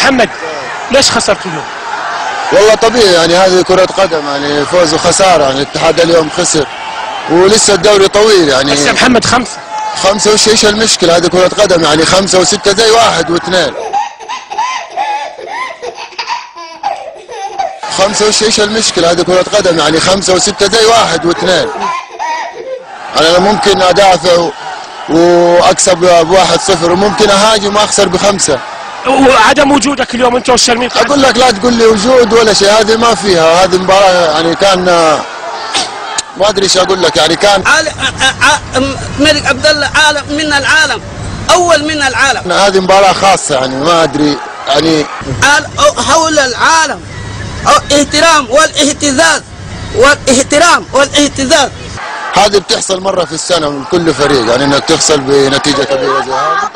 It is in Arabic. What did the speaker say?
محمد ليش خسرتوا اليوم؟ والله طبيعي يعني هذه كرة قدم يعني فوز وخسارة يعني الاتحاد اليوم خسر ولسه الدوري طويل يعني. بس يا محمد خمسة وش ايش المشكلة؟ هذه كرة قدم يعني 5 و6 زي 1 و2. 5 وش ايش المشكلة؟ هذه كرة قدم يعني 5 و6 زي 1 و2. انا ممكن ادافع واكسب ب1-0 وممكن اهاجم واخسر ب5. وعدم وجودك اليوم انت والشرمين اقول لك لا تقول لي وجود ولا شيء، هذه ما فيها. هذه مباراة يعني كان ما ادري ايش اقول لك يعني كان الملك عبد الله عالم من العالم، اول من العالم. هذه مباراة خاصة يعني ما ادري يعني حول العالم احترام والاهتزاز. هذه بتحصل مرة في السنة من كل فريق يعني انك تخسر بنتيجة كبيرة زي هذه.